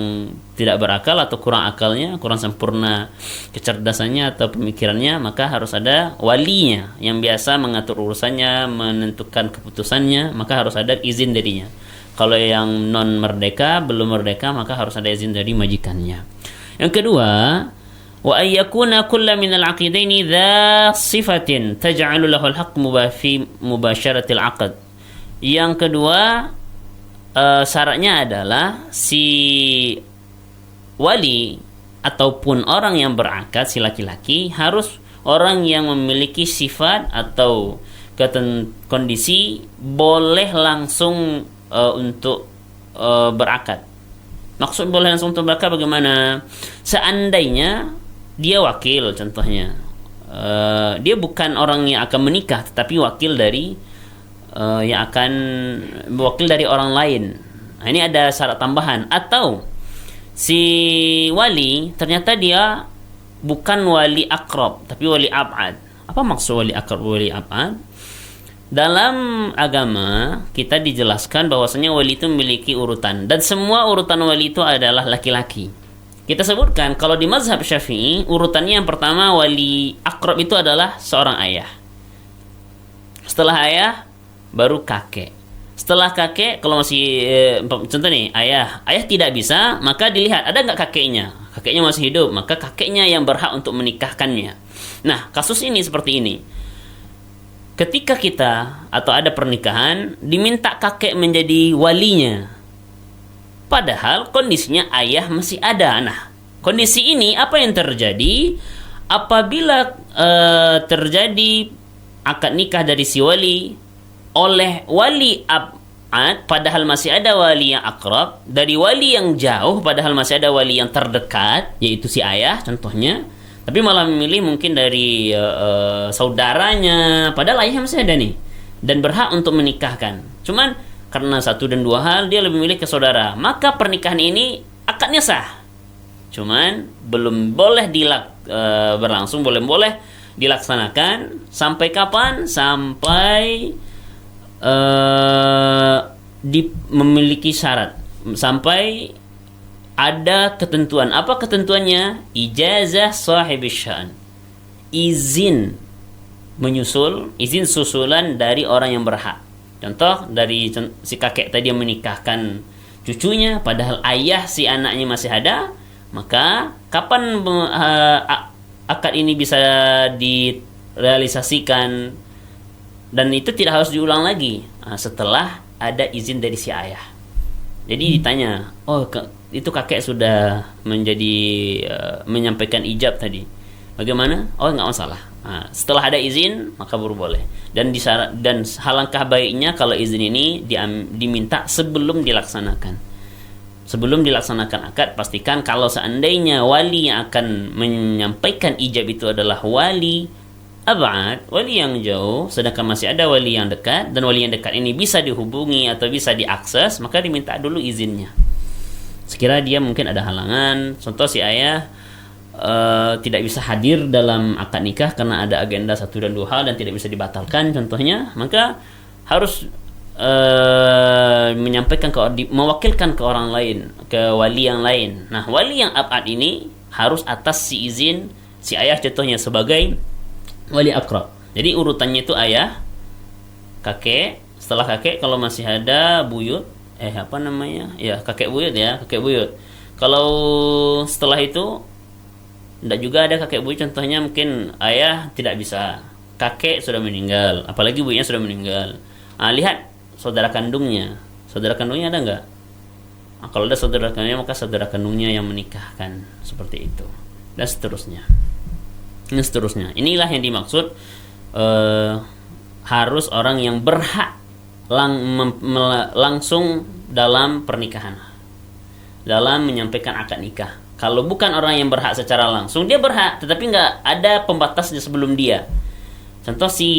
[SPEAKER 3] tidak berakal atau kurang akalnya, kurang sempurna kecerdasannya atau pemikirannya, maka harus ada walinya yang biasa mengatur urusannya, menentukan keputusannya, maka harus ada izin darinya. Kalau yang non merdeka, belum merdeka, maka harus ada izin dari majikannya. Yang kedua, wa ayyakuna kullu min al-aqidaini dha sifatin taj'alu lahu al-haqq fi mubasyaratil 'aqd. Yang kedua, syaratnya adalah si wali ataupun orang yang berakad, si laki-laki, harus orang yang memiliki sifat atau kondisi boleh langsung untuk berakad. Maksud boleh langsung untuk berakad bagaimana? Seandainya dia wakil, contohnya dia bukan orang yang akan menikah, tetapi wakil dari yang akan wakil dari orang lain. Nah, ini ada syarat tambahan. Atau si wali ternyata dia bukan wali akrab, tapi wali ab'ad. Apa maksud wali akrab, wali ab'ad? Dalam agama kita dijelaskan bahwasanya wali itu memiliki urutan, dan semua urutan wali itu adalah laki-laki. Kita sebutkan kalau di mazhab Syafi'i, urutannya yang pertama wali akrab itu adalah seorang ayah. Setelah ayah baru kakek. Setelah kakek, kalau masih contoh nih, ayah tidak bisa, maka dilihat ada nggak kakeknya. Kakeknya masih hidup, maka kakeknya yang berhak untuk menikahkannya. Nah, kasus ini seperti ini. Ketika kita atau ada pernikahan, diminta kakek menjadi walinya, padahal kondisinya ayah masih ada. Nah, kondisi ini apa yang terjadi? Apabila terjadi akad nikah dari si wali oleh wali ab'ad, padahal masih ada wali yang akrab, dari wali yang jauh padahal masih ada wali yang terdekat, yaitu si ayah contohnya, tapi malah memilih mungkin dari saudaranya, padahal ayahnya masih ada nih dan berhak untuk menikahkan. Cuman karena 1 dan 2 hal dia lebih memilih ke saudara, maka pernikahan ini akadnya sah, cuman belum boleh berlangsung, boleh dilaksanakan sampai kapan? Sampai memiliki syarat sampai ada ketentuan. Apa ketentuannya? Ijazah sahibis sya'n, izin menyusul, izin susulan dari orang yang berhak. Contoh dari si kakek tadi yang menikahkan cucunya padahal ayah si anaknya masih ada, maka kapan akad ini bisa direalisasikan? Dan itu tidak harus diulang lagi setelah ada izin dari si ayah. Jadi ditanya, itu kakek sudah menyampaikan ijab tadi, bagaimana? Nggak masalah. Setelah ada izin maka baru boleh. Dan alangkah baiknya kalau izin ini diminta sebelum dilaksanakan. Sebelum dilaksanakan akad, pastikan kalau seandainya wali yang akan menyampaikan ijab itu adalah wali abad, wali yang jauh, sedangkan masih ada wali yang dekat, dan wali yang dekat ini bisa dihubungi atau bisa diakses, maka diminta dulu izinnya. Sekira dia mungkin ada halangan, contoh si ayah tidak bisa hadir dalam akad nikah karena ada agenda 1 dan 2 hal dan tidak bisa dibatalkan contohnya, maka harus menyampaikan mewakilkan ke orang lain, ke wali yang lain. Nah, wali yang abad ini harus atas si izin si ayah contohnya sebagai wali akrab. Jadi urutannya itu ayah, kakek, setelah kakek kalau masih ada buyut, kakek buyut ya, kakek buyut. Kalau setelah itu tidak juga ada kakek buyut, contohnya mungkin ayah tidak bisa, kakek sudah meninggal, apalagi buyutnya sudah meninggal. Lihat saudara kandungnya ada enggak? Kalau ada saudara kandungnya maka saudara kandungnya yang menikahkan, seperti itu, dan seterusnya. Inilah yang dimaksud harus orang yang berhak langsung dalam pernikahan, dalam menyampaikan akad nikah. Kalau bukan orang yang berhak secara langsung, dia berhak tetapi nggak ada pembatasnya sebelum dia. Contoh si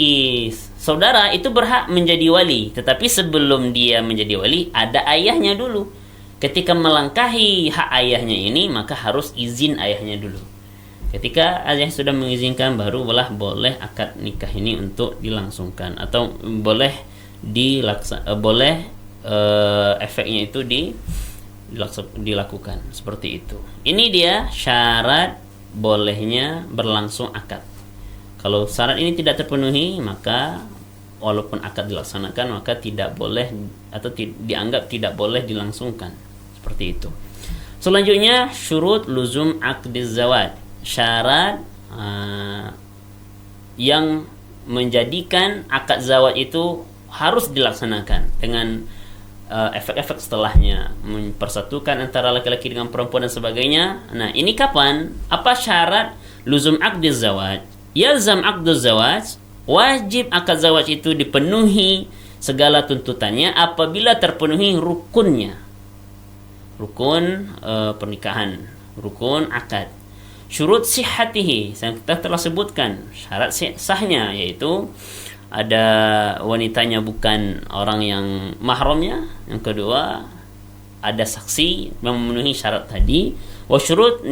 [SPEAKER 3] saudara itu berhak menjadi wali, tetapi sebelum dia menjadi wali ada ayahnya dulu. Ketika melangkahi hak ayahnya ini maka harus izin ayahnya dulu. Ketika ayah sudah mengizinkan barulah boleh akad nikah ini untuk dilangsungkan atau boleh efeknya itu dilakukan seperti itu. Ini dia syarat bolehnya berlangsung akad. Kalau syarat ini tidak terpenuhi maka walaupun akad dilaksanakan maka tidak boleh atau dianggap tidak boleh dilangsungkan, seperti itu. Selanjutnya syurut luzum aqdiz zawaj, syarat yang menjadikan akad zawaj itu harus dilaksanakan dengan efek-efek setelahnya, mempersatukan antara laki-laki dengan perempuan dan sebagainya. Nah, ini kapan? Apa syarat luzum aqdiz zawaj? Yalzam aqduz zawaj, wajib akad zawaj itu dipenuhi segala tuntutannya apabila terpenuhi rukunnya. Rukun pernikahan, rukun akad. Syurut sihhatihi, kita telah sebutkan syarat sahnya, yaitu ada wanitanya bukan orang yang mahramnya. Yang kedua, ada saksi yang memenuhi syarat tadi. Wa syurut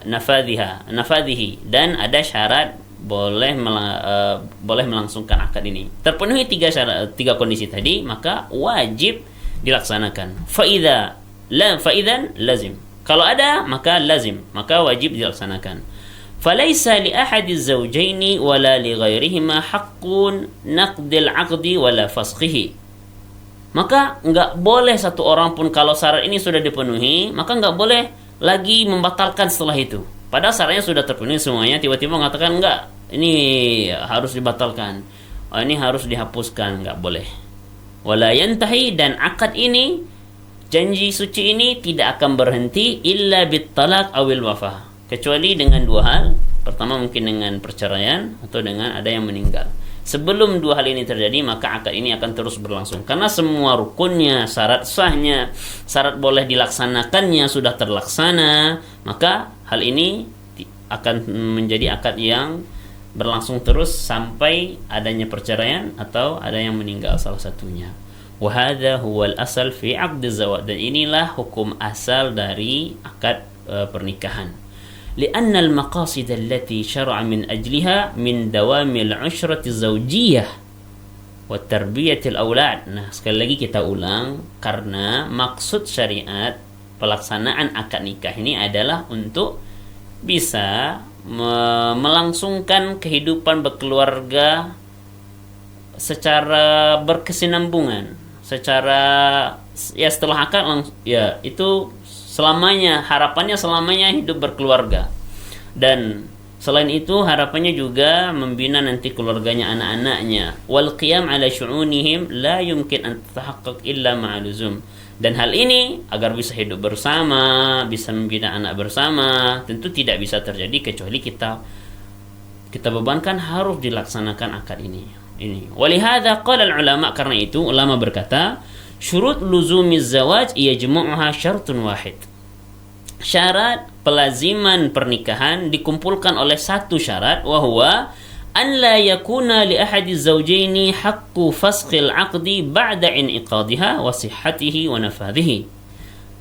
[SPEAKER 3] nafadhihi, dan ada syarat boleh melangsungkan akad ini. Terpenuhi 3 kondisi tadi, maka wajib dilaksanakan. Fa'idan lazim. Kalau ada maka lazim, maka wajib dilaksanakan. Falaisa li ahadiz zawjaini wala li ghairihima haqqun naqdil 'aqdi wala fasqihi. Maka enggak boleh satu orang pun kalau syarat ini sudah dipenuhi, maka enggak boleh lagi membatalkan setelah itu. Padahal syaratnya sudah terpenuhi semuanya, tiba-tiba mengatakan enggak, ini harus dibatalkan, ini harus dihapuskan, enggak boleh. Wala yantahi, dan akad ini, janji suci ini tidak akan berhenti illa bit talaq awil wafah, kecuali dengan 2 hal. Pertama mungkin dengan perceraian atau dengan ada yang meninggal. Sebelum 2 hal ini terjadi maka akad ini akan terus berlangsung, karena semua rukunnya, syarat sahnya, syarat boleh dilaksanakannya sudah terlaksana, maka hal ini akan menjadi akad yang berlangsung terus sampai adanya perceraian atau ada yang meninggal salah satunya. Wa hadza huwal asal fi 'aqdiz zawaj, dan inilah hukum asal dari akad pernikahan. لأن المقاصد التي شرع من أجلها من دوام العشرة الزوجية wa tarbiyatil aulad. Nah, sekali lagi kita ulang, karena maksud syariat pelaksanaan akad nikah ini adalah untuk bisa melangsungkan kehidupan berkeluarga secara berkesinambungan, secara ya setelah akad ya itu selamanya, harapannya selamanya hidup berkeluarga. Dan selain itu harapannya juga membina nanti keluarganya, anak-anaknya. Wal qiyam ala syu'unihim la yumkin an tatahaqqaq illa ma'aluzum. Dan hal ini agar bisa hidup bersama, bisa membina anak bersama, tentu tidak bisa terjadi kecuali kita bebankan harus dilaksanakan akad ini. Walihada qala ulama, karena itu ulama berkata, syurut luzumiz zawaj yajma'uha syartun wahid. Syarat pelaziman pernikahan dikumpulkan oleh satu syarat, wa huwa an la yakuna li ahadi zawjaini haqqu fasqil aqdi ba'da in'iqadiha wa sihhatihi wa nafadhihi.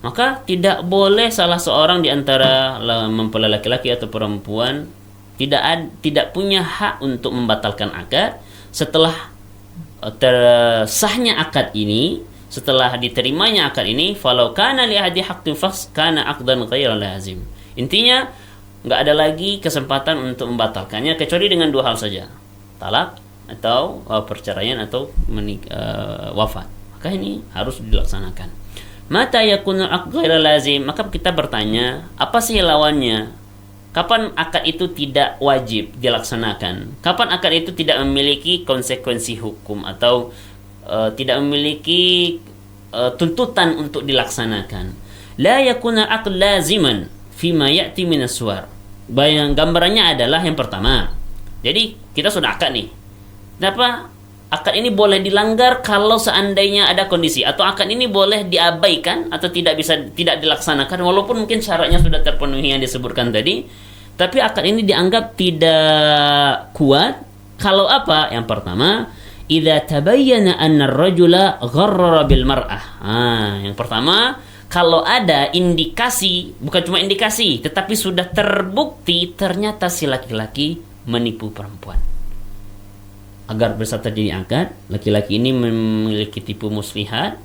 [SPEAKER 3] Maka tidak boleh salah seorang di antara mempelai laki-laki atau perempuan tidak punya hak untuk membatalkan akad setelah tersahnya akad ini, setelah diterimanya akad ini. Falau kana li ahadi haqqin fasq kana aqdan ghairu lazim. Intinya nggak ada lagi kesempatan untuk membatalkannya kecuali dengan dua hal saja, talak atau perceraian atau wafat. Maka ini harus dilaksanakan. Mata yakunu aqd ghairu lazim, maka kita bertanya, apa sih lawannya? Kapan akad itu tidak wajib dilaksanakan? Kapan akad itu tidak memiliki konsekuensi hukum atau tidak memiliki tuntutan untuk dilaksanakan? La yakuna aqd laziman fima ya'ti min as-suwar. Gambarannya adalah yang pertama. Jadi kita sudah akad nih. Kenapa akad ini boleh dilanggar kalau seandainya ada kondisi, atau akad ini boleh diabaikan atau tidak dilaksanakan walaupun mungkin syaratnya sudah terpenuhi yang disebutkan tadi. Tapi akad ini dianggap tidak kuat kalau apa? Yang pertama, idza tabayyana anna ar-rajula gharrara bil mar'ah. Yang pertama, kalau ada indikasi, bukan cuma indikasi, tetapi sudah terbukti ternyata si laki-laki menipu perempuan. Agar bisa terjadi akad, laki-laki ini memiliki tipu muslihat,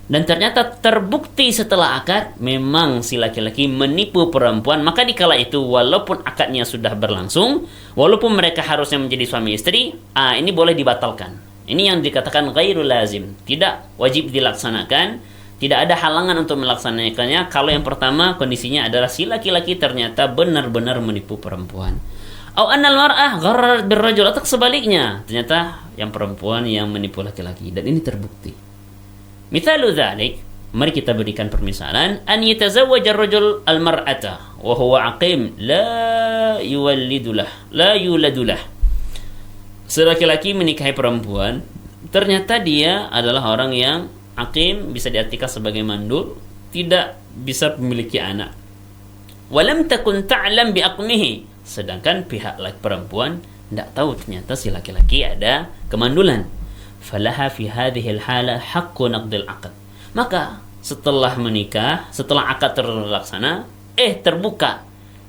[SPEAKER 3] dan ternyata terbukti setelah akad memang si laki-laki menipu perempuan, maka dikala itu walaupun akadnya sudah berlangsung, walaupun mereka harusnya menjadi suami istri, ini boleh dibatalkan. Ini yang dikatakan ghairul lazim, tidak wajib dilaksanakan. Tidak ada halangan untuk melaksanakannya kalau yang pertama kondisinya adalah si laki-laki ternyata benar-benar menipu perempuan. Au annal mar'ah gharrar birrajul, atau sebaliknya, ternyata yang perempuan yang menipu laki-laki, dan ini terbukti. Mithalu dzalik, mari kita berikan permisalan, an yatazawwaj ar-rajul al-mar'ata wa huwa aqim la yuladulah. Laki-laki menikahi perempuan, ternyata dia adalah orang yang aqim, bisa diartikan sebagai mandul, tidak bisa memiliki anak. Walam takun ta'lam bi aqmihi, sedangkan pihak laki perempuan tidak tahu ternyata si laki-laki ada kemandulan. Falaha fi hadhihi al-hala haqqu naqdil aqd. Maka setelah menikah, setelah akad terlaksana, terbuka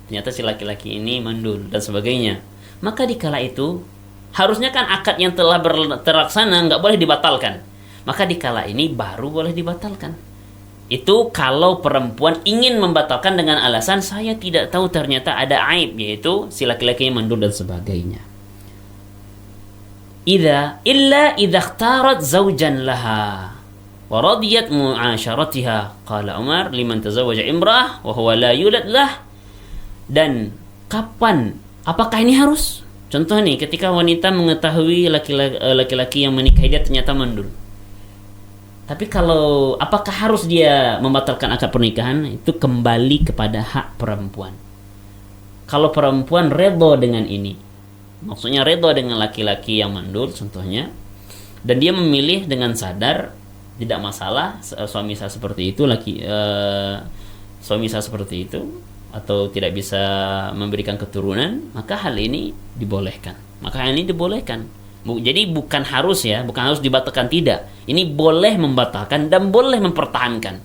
[SPEAKER 3] ternyata si laki-laki ini mandul dan sebagainya. Maka dikala itu harusnya kan akad yang telah terlaksana nggak boleh dibatalkan. Maka dikala ini baru boleh dibatalkan. Itu kalau perempuan ingin membatalkan dengan alasan saya tidak tahu ternyata ada aib, yaitu si laki-laki yang mandul dan sebagainya. Illa idza ikhtarat zawjan laha wa radiyat mu'asharatiha, qala Umar liman tazawwaja imra'ah wa huwa la yulad lah. Dan kapan? Apakah ini harus? Contoh nih, ketika wanita mengetahui laki-laki yang menikahi dia ternyata mandul. Tapi kalau apakah harus dia membatalkan akad pernikahan? Itu kembali kepada hak perempuan. Kalau perempuan redha dengan ini, maksudnya redha dengan laki-laki yang mandul contohnya, dan dia memilih dengan sadar, tidak masalah suami saya seperti itu, suami saya seperti itu, atau tidak bisa memberikan keturunan, maka hal ini dibolehkan. Jadi bukan harus dibatalkan, tidak. Ini boleh membatalkan dan boleh mempertahankan.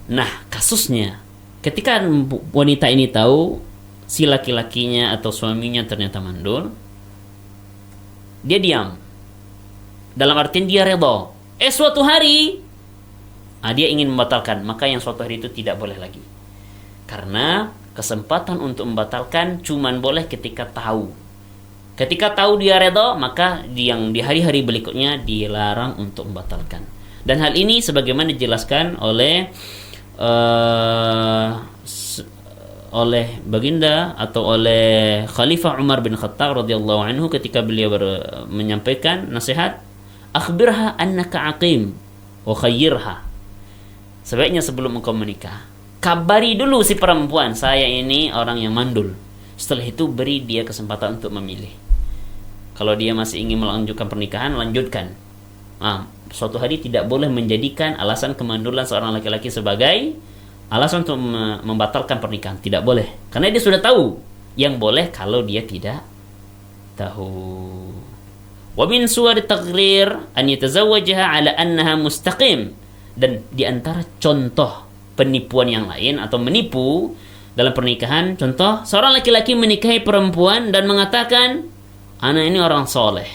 [SPEAKER 3] Nah, kasusnya ketika wanita ini tahu si laki-lakinya atau suaminya ternyata mandul, dia diam. dalam artian dia redha. Suatu hari dia ingin membatalkan, maka yang suatu hari itu tidak boleh lagi. Karena kesempatan untuk membatalkan cuman boleh ketika tahu. Ketika tahu dia redha, maka yang di hari-hari berikutnya dilarang untuk membatalkan. Dan hal ini sebagaimana dijelaskan oleh baginda atau oleh Khalifah Umar bin Khattab radhiyallahu anhu ketika beliau menyampaikan nasihat, akhbirha annaka aqim wa khayyirha. Sebaiknya sebelum engkau menikah, kabari dulu si perempuan, saya ini orang yang mandul. Setelah itu beri dia kesempatan untuk memilih. Kalau dia masih ingin melanjutkan pernikahan, lanjutkan. Suatu hari tidak boleh menjadikan alasan kemandulan seorang laki-laki sebagai alasan untuk membatalkan pernikahan. Tidak boleh. Karena dia sudah tahu. Yang boleh kalau dia tidak tahu. Wa min suwar taghrir an yatazawwajaha ala annaha mustaqim. Dan di antara contoh penipuan yang lain atau menipu dalam pernikahan, contoh seorang laki-laki menikahi perempuan dan mengatakan, "Ana ini orang soleh.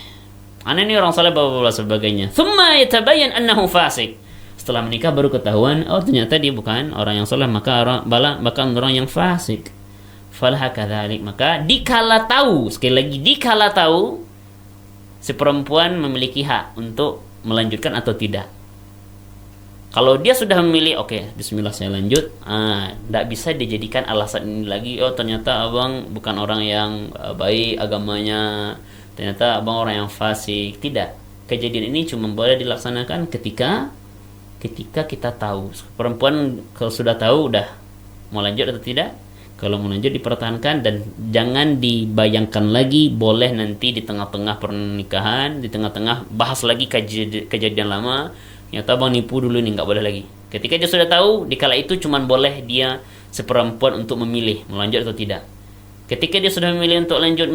[SPEAKER 3] Ana ini orang soleh bla sebagainya." Thumma yatabayyan annahu fasik. Setelah menikah baru ketahuan, ternyata dia bukan orang yang soleh, maka bahkan orang yang fasik. Falah kadzalik, maka dikala tahu, sekali lagi dikala tahu, si perempuan memiliki hak untuk melanjutkan atau tidak. Kalau dia sudah memilih, oke, bismillah saya lanjut, tidak bisa dijadikan alasan ini lagi. Ternyata abang bukan orang yang baik agamanya, ternyata abang orang yang fasik. Tidak. Kejadian ini cuma boleh dilaksanakan ketika kita tahu. Perempuan kalau sudah tahu udah mau lanjut atau tidak. Kalau mau lanjut dipertahankan dan jangan dibayangkan lagi boleh nanti di tengah-tengah pernikahan, di tengah-tengah bahas lagi kejadian lama. Ternyata abang nipu dulu nih, nggak boleh lagi. Ketika dia sudah tahu, dikala itu cuman boleh dia seperempuan untuk memilih mau lanjut atau tidak. Ketika dia sudah memilih untuk lanjut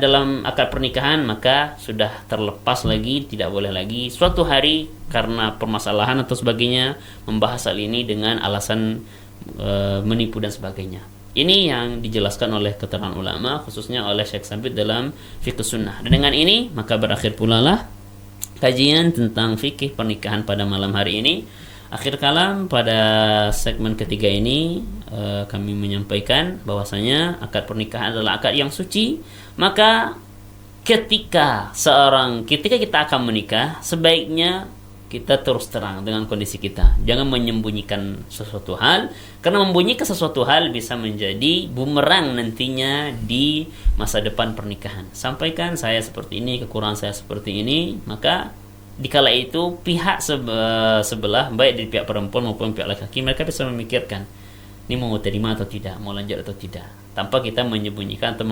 [SPEAKER 3] dalam akad pernikahan, maka sudah terlepas lagi, tidak boleh lagi suatu hari karena permasalahan atau sebagainya membahas hal ini dengan alasan menipu dan sebagainya. Ini yang dijelaskan oleh keterangan ulama, khususnya oleh Syekh Sabit dalam Fiqh Sunnah. Dan dengan ini maka berakhir pula lah kajian tentang fikih pernikahan pada malam hari ini. Akhir kalam pada segmen ketiga ini kami menyampaikan bahwasanya akad pernikahan adalah akad yang suci. Maka ketika kita akan menikah, sebaiknya kita terus terang dengan kondisi kita. Jangan menyembunyikan sesuatu hal, karena membunyikan sesuatu hal bisa menjadi bumerang nantinya di masa depan pernikahan. Sampaikan saya seperti ini, kekurangan saya seperti ini, maka dikala itu pihak sebelah, baik dari pihak perempuan maupun pihak laki-laki, mereka bisa memikirkan ini mau terima atau tidak, mau lanjut atau tidak, tanpa kita menyembunyikan atau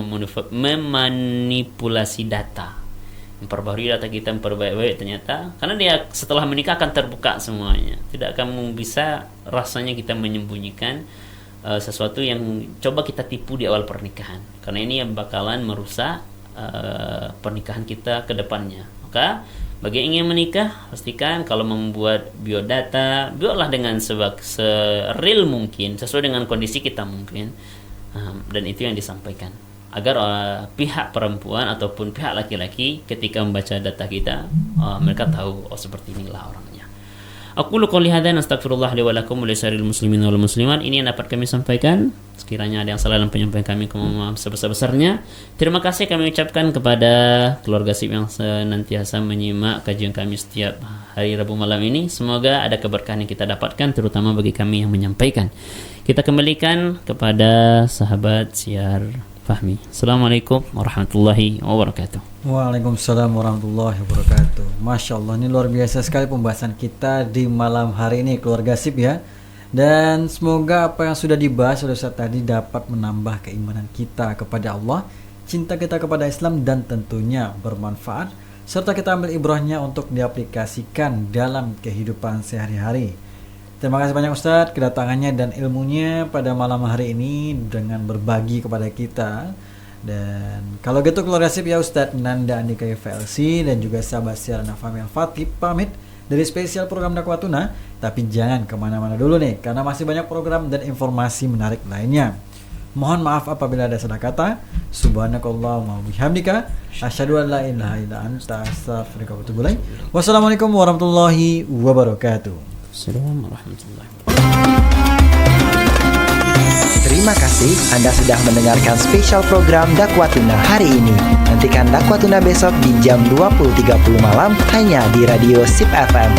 [SPEAKER 3] memanipulasi data, memperbarui data kita, memperbaik ternyata, karena dia setelah menikah akan terbuka semuanya, tidak akan bisa rasanya kita menyembunyikan sesuatu yang coba kita tipu di awal pernikahan, karena ini yang bakalan merusak pernikahan kita ke depannya. Maka bagi yang ingin menikah, pastikan kalau membuat biodata, buatlah dengan seril mungkin, sesuai dengan kondisi kita mungkin, dan itu yang disampaikan agar pihak perempuan ataupun pihak laki-laki ketika membaca data kita, mereka tahu seperti inilah orangnya. Aqulu qouli hadza astaghfirullah li wa lakum wa lisa'iril muslimin wal muslimat. Ini yang dapat kami sampaikan. Sekiranya ada yang salah dalam penyampaian kami, kami mohon sebesar-besarnya. Terima kasih kami ucapkan kepada keluarga SIP yang senantiasa menyimak kajian kami setiap hari Rabu malam ini. Semoga ada keberkahan yang kita dapatkan, terutama bagi kami yang menyampaikan. Kita kembalikan kepada sahabat siar Fahmi. Assalamualaikum warahmatullahi wabarakatuh.
[SPEAKER 2] Waalaikumsalam warahmatullahi wabarakatuh. Masya Allah, ini luar biasa sekali pembahasan kita di malam hari ini keluarga SIP ya. Dan semoga apa yang sudah dibahas oleh Ustaz tadi dapat menambah keimanan kita kepada Allah, cinta kita kepada Islam, dan tentunya bermanfaat, serta kita ambil ibrahnya untuk diaplikasikan dalam kehidupan sehari-hari. Terima kasih banyak Ustadz kedatangannya dan ilmunya pada malam hari ini dengan berbagi kepada kita. Dan kalau gitu keluarga SIP ya, Ustadz Nanda Andika FLC dan juga sahabat siaran Fahmi Al-Fatih pamit dari spesial program Dakwatuna. Tapi jangan kemana-mana dulu nih, karena masih banyak program dan informasi menarik lainnya. Mohon maaf apabila ada salah kata. Subhanakallahumma wa bihamdika asyhadu an la ilaha illa anta astaghfiruka wa atubu ilaik. Wassalamualaikum warahmatullahi wabarakatuh.
[SPEAKER 3] Assalamualaikum warahmatullahi wabarakatuh.
[SPEAKER 1] Terima kasih Anda sudah mendengarkan spesial program Dakwatuna hari ini. Nantikan Dakwatuna besok di jam 20.30 malam hanya di Radio SIP FM.